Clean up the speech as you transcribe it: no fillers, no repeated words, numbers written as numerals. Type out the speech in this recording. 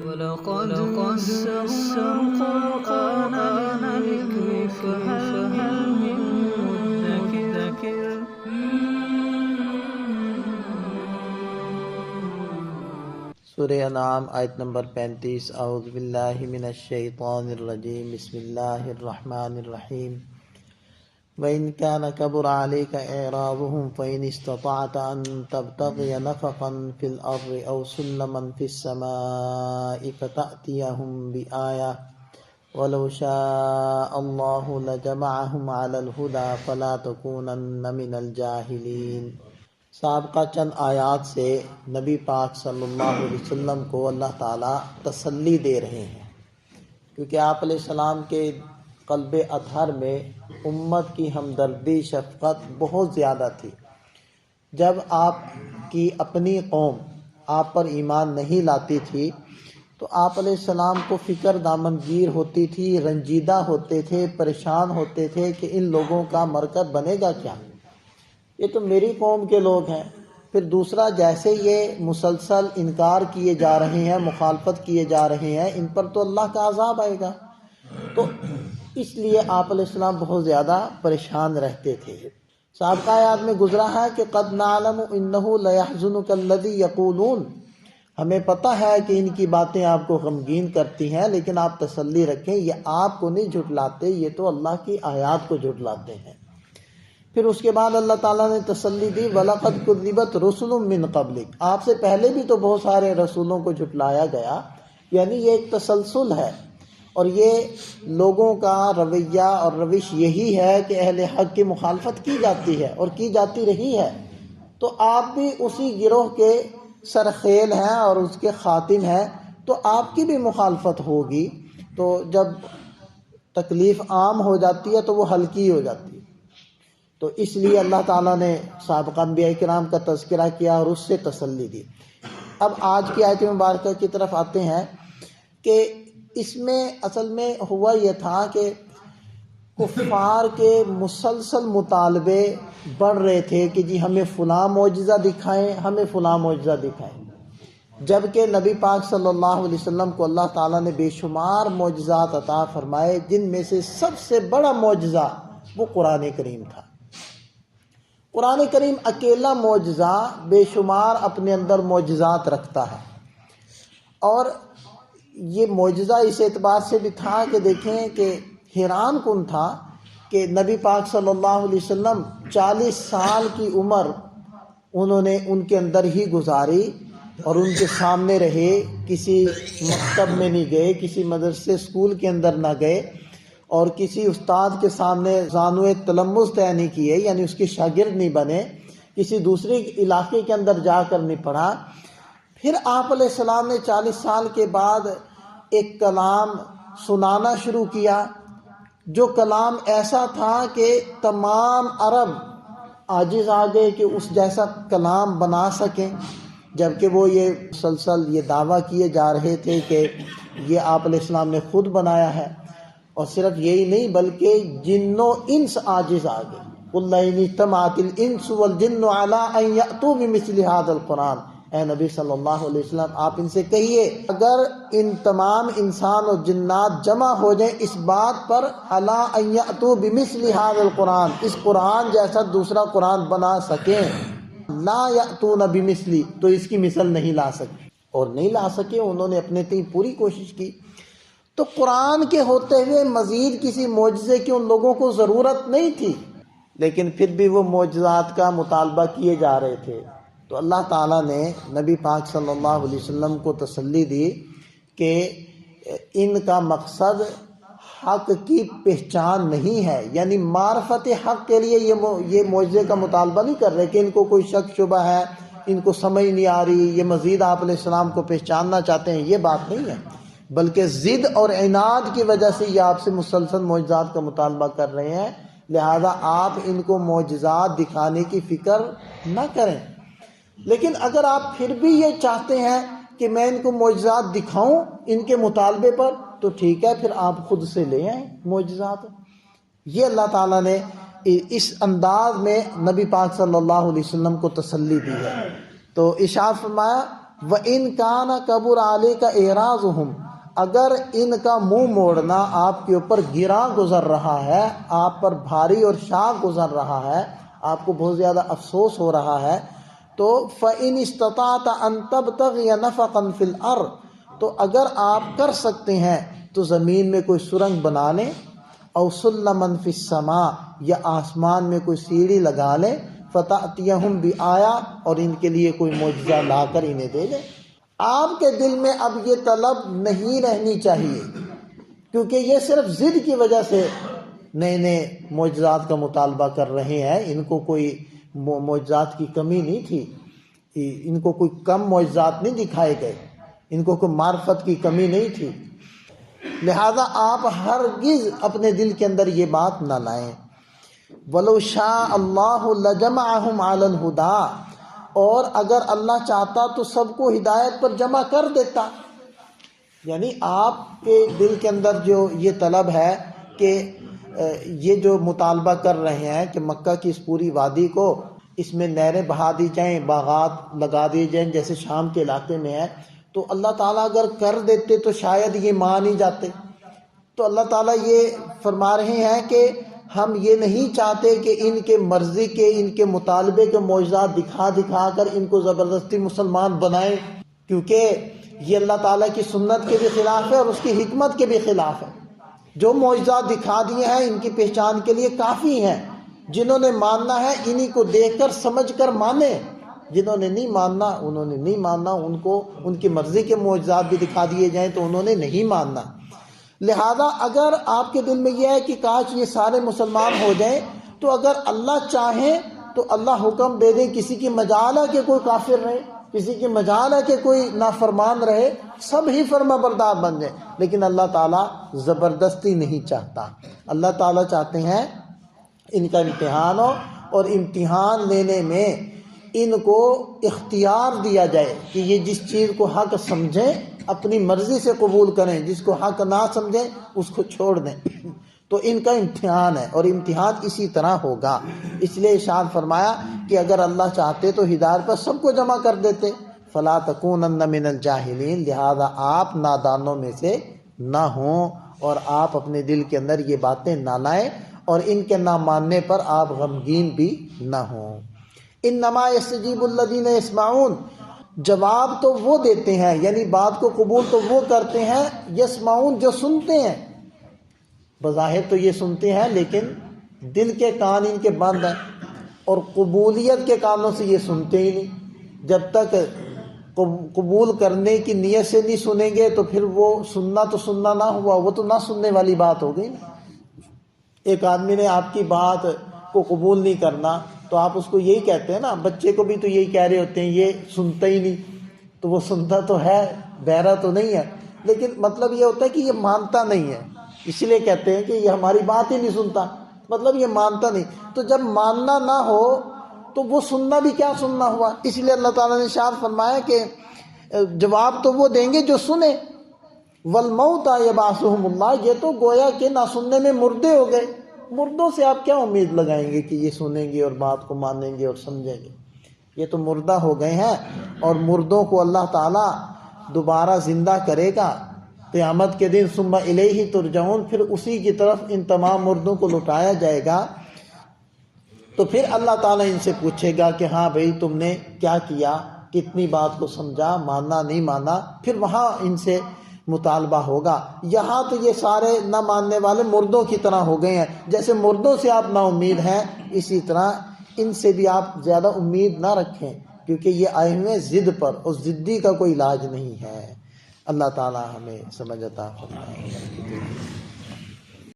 وَلَقَدْ يَسَّرْنَا الْقُرْآنَ لِلذِّكْرِ فَهَلْ مِن مُّدَّكِرٍ سورہ انعام آیت نمبر 35۔ اعوذ باللہ من الشیطان الرجیم، بسم اللہ الرحمن الرحیم۔ وَإِن كَانَ كَبُرَ عَلَيْكَ إِعْرَاضُهُمْ فَإِنِ اسْتَطَعْتَ أَن تَبْتَغِيَ نَفَقًا فِي الْأَرْضِ أَوْ سُلَّمًا فِي السَّمَاءِ فَتَأْتِيَهُم بِآيَةٍ وَلَوْ شَاءَ اللَّهُ لَجَمَعَهُمْ عَلَى الْهُدَى فَلَا تَكُونَنَّ مِنَ الْجَاهِلِينَ۔ سابقہ چند آیات سے نبی پاک صلی اللہ علیہ وسلم کو اللہ تعالیٰ تسلی دے رہے ہیں، کیونکہ آپ علیہ السلام کے قلب اطہر میں امت کی ہمدردی، شفقت بہت زیادہ تھی۔ جب آپ کی اپنی قوم آپ پر ایمان نہیں لاتی تھی تو آپ علیہ السلام کو فکر دامنگیر ہوتی تھی، رنجیدہ ہوتے تھے، پریشان ہوتے تھے کہ ان لوگوں کا مرکب بنے گا کیا، یہ تو میری قوم کے لوگ ہیں۔ پھر دوسرا، جیسے یہ مسلسل انکار کیے جا رہے ہیں، مخالفت کیے جا رہے ہیں، ان پر تو اللہ کا عذاب آئے گا، تو اس لیے آپ علیہ السلام بہت زیادہ پریشان رہتے تھے۔ سابقہ آیات میں گزرا ہے کہ قد نعلم انہ لیحزنک الذی یقولون، ہمیں پتہ ہے کہ ان کی باتیں آپ کو غمگین کرتی ہیں، لیکن آپ تسلی رکھیں، یہ آپ کو نہیں جھٹلاتے، یہ تو اللہ کی آیات کو جھٹلاتے ہیں۔ پھر اس کے بعد اللہ تعالیٰ نے تسلی دی، وَلَقَدْ كُذِّبَتْ رُسُلٌ مِّن قَبْلِكَ، آپ سے پہلے بھی تو بہت سارے رسولوں کو جھٹلایا گیا، یعنی یہ ایک تسلسل ہے، اور یہ لوگوں کا رویہ اور روش یہی ہے کہ اہل حق کی مخالفت کی جاتی ہے اور کی جاتی رہی ہے، تو آپ بھی اسی گروہ کے سرخیل ہیں اور اس کے خاتم ہیں، تو آپ کی بھی مخالفت ہوگی، تو جب تکلیف عام ہو جاتی ہے تو وہ ہلکی ہو جاتی ہے۔ تو اس لیے اللہ تعالیٰ نے سابقہ انبیاء کرام کا تذکرہ کیا اور اس سے تسلی دی۔ اب آج کی آیت مبارکہ کی طرف آتے ہیں کہ اس میں اصل میں ہوا یہ تھا کہ کفار کے مسلسل مطالبے بڑھ رہے تھے کہ جی ہمیں فلاں معجزہ دکھائیں، ہمیں فلاں معجزہ دکھائیں، جبکہ نبی پاک صلی اللہ علیہ وسلم کو اللہ تعالیٰ نے بے شمار معجزات عطا فرمائے، جن میں سے سب سے بڑا معجزہ وہ قرآن کریم تھا۔ قرآن کریم اکیلا معجزہ بے شمار اپنے اندر معجزات رکھتا ہے، اور یہ معجزہ اس اعتبار سے بھی تھا کہ دیکھیں کہ حیران کن تھا کہ نبی پاک صلی اللہ علیہ وسلم 40 سال کی عمر انہوں نے ان کے اندر ہی گزاری، اور ان کے سامنے رہے، کسی مکتب میں نہیں گئے، کسی مدرسے اسکول کے اندر نہ گئے، اور کسی استاد کے سامنے زانوِ تلمذ طے نہیں کیے، یعنی اس کے شاگرد نہیں بنے، کسی دوسرے علاقے کے اندر جا کر نہیں پڑھا۔ پھر آپ علیہ السلام نے 40 سال کے بعد ایک کلام سنانا شروع کیا، جو کلام ایسا تھا کہ تمام عرب عاجز آ گئے کہ اس جیسا کلام بنا سکیں، جبکہ وہ یہ مسلسل یہ دعویٰ کیے جا رہے تھے کہ یہ آپ علیہ السلام نے خود بنایا ہے۔ اور صرف یہی نہیں بلکہ جن و انس عاجز آ گئے، قُلْ لَئِنِ اجْتَمَعَتِ الْإِنسُ وَالْجِنُّ عَلَىٰ أَن يَأْتُوا بِمِثْلِ هَٰذَا الْقُرْآنِ، اے نبی صلی اللہ علیہ وسلم آپ ان سے کہیے اگر ان تمام انسان اور جنات جمع ہو جائیں اس بات پر عَلَىٰ أَن يَأْتُوا بِمِثْلِ هَٰذَا الْقُرْآنِ، اس قرآن جیسا دوسرا قرآن بنا سکیں، لَا يَأْتُونَ بِمِثْلِ، تو اس کی مثل نہیں لا سکے، اور نہیں لا سکے، انہوں نے اپنے تئیں پوری کوشش کی۔ تو قرآن کے ہوتے ہوئے مزید کسی معجزے کی ان لوگوں کو ضرورت نہیں تھی، لیکن پھر بھی وہ معجزات کا مطالبہ کیے جا رہے تھے۔ تو اللہ تعالیٰ نے نبی پاک صلی اللہ علیہ وسلم کو تسلی دی کہ ان کا مقصد حق کی پہچان نہیں ہے، یعنی معرفت حق کے لیے یہ معجزے کا مطالبہ نہیں کر رہے کہ ان کو کوئی شک شبہ ہے، ان کو سمجھ نہیں آ رہی، یہ مزید آپ علیہ السلام کو پہچاننا چاہتے ہیں، یہ بات نہیں ہے، بلکہ ضد اور عناد کی وجہ سے یہ آپ سے مسلسل معجزات کا مطالبہ کر رہے ہیں، لہذا آپ ان کو معجزات دکھانے کی فکر نہ کریں۔ لیکن اگر آپ پھر بھی یہ چاہتے ہیں کہ میں ان کو معجزات دکھاؤں ان کے مطالبے پر، تو ٹھیک ہے، پھر آپ خود سے لے آئیں معجزات۔ یہ اللہ تعالیٰ نے اس انداز میں نبی پاک صلی اللہ علیہ وسلم کو تسلی دی ہے۔ تو ارشاد فرمایا وَإِنْ كَانَ كَبُرَ عَلَيْكَ إِعْرَاضُهُمْ، اگر ان کا منہ موڑنا آپ کے اوپر گراں گزر رہا ہے، آپ پر بھاری اور شاق گزر رہا ہے، آپ کو بہت زیادہ افسوس ہو رہا ہے، تو فَإِنِ اسْتَطَعْتَ أَن تَبْتَغِيَ نَفَقًا فِي الْأَرْضِ، تو اگر آپ کر سکتے ہیں تو زمین میں کوئی سرنگ بنا لیں، او سلمًا فی السماء، یا آسمان میں کوئی سیڑھی لگا لیں، فَتَأْتِيَهُمْ بِآیَةٍ، اور ان کے لیے کوئی معجزہ لا کر انہیں دے دیں۔ آپ کے دل میں اب یہ طلب نہیں رہنی چاہیے، کیونکہ یہ صرف ضد کی وجہ سے نئے نئے معجزات کا مطالبہ کر رہے ہیں۔ ان کو کوئی معجزات کی کمی نہیں تھی، ان کو کوئی کم معجزات نہیں دکھائے گئے، ان کو کوئی معرفت کی کمی نہیں تھی، لہذا آپ ہرگز اپنے دل کے اندر یہ بات نہ لائیں۔ وَلَوْ شَاءَ اللَّهُ لَجَمَعَهُمْ عَلَى الْهُدَىٰ، اور اگر اللہ چاہتا تو سب کو ہدایت پر جمع کر دیتا۔ یعنی آپ کے دل کے اندر جو یہ طلب ہے کہ یہ جو مطالبہ کر رہے ہیں کہ مکہ کی اس پوری وادی کو اس میں نہریں بہا دی جائیں، باغات لگا دیے جائیں جیسے شام کے علاقے میں ہے، تو اللہ تعالیٰ اگر کر دیتے تو شاید یہ مان ہی جاتے۔ تو اللہ تعالیٰ یہ فرما رہے ہیں کہ ہم یہ نہیں چاہتے کہ ان کے مرضی کے، ان کے مطالبے کے معجزات دکھا دکھا کر ان کو زبردستی مسلمان بنائیں، کیونکہ یہ اللہ تعالیٰ کی سنت کے بھی خلاف ہے اور اس کی حکمت کے بھی خلاف ہے۔ جو معجزات دکھا دیے ہیں ان کی پہچان کے لیے کافی ہیں، جنہوں نے ماننا ہے انہی کو دیکھ کر سمجھ کر مانے، جنہوں نے نہیں ماننا انہوں نے نہیں ماننا، ان کو ان کی مرضی کے معجزات بھی دکھا دیے جائیں تو انہوں نے نہیں ماننا۔ لہذا اگر آپ کے دل میں یہ ہے کہ کاش یہ سارے مسلمان ہو جائیں، تو اگر اللہ چاہیں تو اللہ حکم دے دیں، کسی کی مجال ہے کہ کوئی کافر رہے، کسی کی مجال ہے کہ کوئی نافرمان رہے، سب ہی فرما بردار بن جائیں، لیکن اللہ تعالیٰ زبردستی نہیں چاہتا۔ اللہ تعالیٰ چاہتے ہیں ان کا امتحان ہو، اور امتحان لینے میں ان کو اختیار دیا جائے کہ یہ جس چیز کو حق سمجھیں اپنی مرضی سے قبول کریں، جس کو حق نہ سمجھیں اس کو چھوڑ دیں۔ تو ان کا امتحان ہے، اور امتحان اسی طرح ہوگا۔ اس لیے ارشاد فرمایا کہ اگر اللہ چاہتے تو ہدایت پر سب کو جمع کر دیتے۔ فلا تکونن من الجاہلین، لہذا آپ نادانوں میں سے نہ ہوں، اور آپ اپنے دل کے اندر یہ باتیں نہ لائیں، اور ان کے نہ ماننے پر آپ غمگین بھی نہ ہوں۔ انما یستجیب الذین یسمعون، جواب تو وہ دیتے ہیں، یعنی بات کو قبول تو وہ کرتے ہیں، یسمعون جو سنتے ہیں، بظاہر تو یہ سنتے ہیں لیکن دل کے کان ان کے بند ہیں، اور قبولیت کے کانوں سے یہ سنتے ہی نہیں۔ جب تک قبول کرنے کی نیت سے نہیں سنیں گے تو پھر وہ سننا تو سننا نہ ہوا، وہ تو نہ سننے والی بات ہو گئی نا۔ ایک آدمی نے آپ کی بات کو قبول نہیں کرنا تو آپ اس کو یہی کہتے ہیں نا، بچے کو بھی تو یہی کہہ رہے ہوتے ہیں یہ سنتا ہی نہیں، تو وہ سنتا تو ہے، بہرا تو نہیں ہے، لیکن مطلب یہ ہوتا ہے کہ یہ مانتا نہیں ہے، اس لیے کہتے ہیں کہ یہ ہماری بات ہی نہیں سنتا، مطلب یہ مانتا نہیں۔ تو جب ماننا نہ ہو تو وہ سننا بھی کیا سننا ہوا۔ اس لیے اللہ تعالیٰ نے ارشاد فرمایا کہ جواب تو وہ دیں گے جو سنیں۔ والموتى یبعثهم اللہ، یہ تو گویا کہ نہ سننے میں مردے ہو گئے، مردوں سے آپ کیا امید لگائیں گے کہ یہ سنیں گے اور بات کو مانیں گے اور سمجھیں گے؟ یہ تو مردہ ہو گئے ہیں، اور مردوں کو اللہ تعالیٰ دوبارہ زندہ کرے گا قیامت کے دن، ثم الیہ ترجعون، پھر اسی کی طرف ان تمام مردوں کو لوٹایا جائے گا۔ تو پھر اللہ تعالیٰ ان سے پوچھے گا کہ ہاں بھائی تم نے کیا کیا، کتنی بات کو سمجھا، ماننا نہیں مانا، پھر وہاں ان سے مطالبہ ہوگا۔ یہاں تو یہ سارے نہ ماننے والے مردوں کی طرح ہو گئے ہیں، جیسے مردوں سے آپ نا امید ہیں اسی طرح ان سے بھی آپ زیادہ امید نہ رکھیں، کیونکہ یہ آئے ہوئے ضد پر، اور ضدی کا کوئی علاج نہیں ہے۔ اللہ تعالی ہمیں سمجھ عطا فرمائے۔